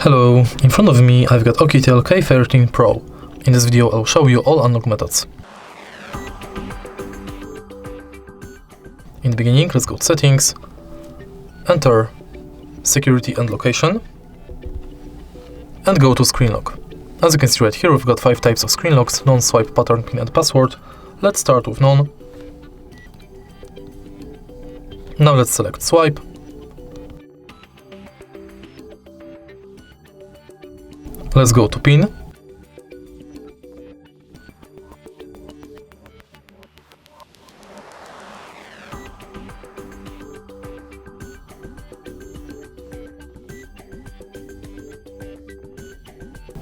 Hello, in front of me I've got OUKITEL K13 Pro. In this video I'll show you all unlock methods. In the beginning, let's go to settings, enter security and location, and go to screen lock. As you can see right here, we've got 5 types of screen locks: none, swipe, pattern, pin and password. Let's start with none. Now let's select swipe. Let's go to pin.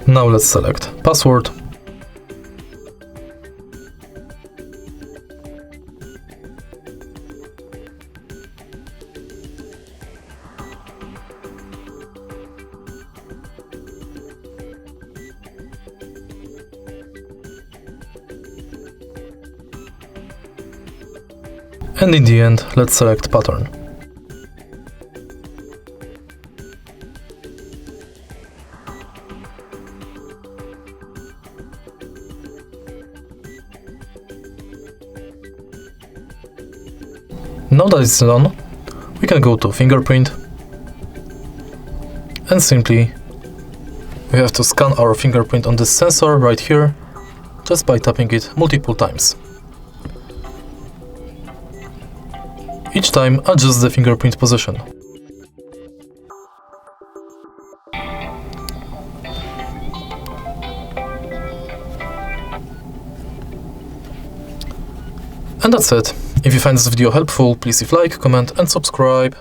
Now let's select password. And in the end, let's select pattern. Now that it's done, we can go to fingerprint, and simply we have to scan our fingerprint on this sensor right here just by tapping it multiple times. Each time adjust the fingerprint position. And that's it. If you find this video helpful, please leave a like, comment and subscribe.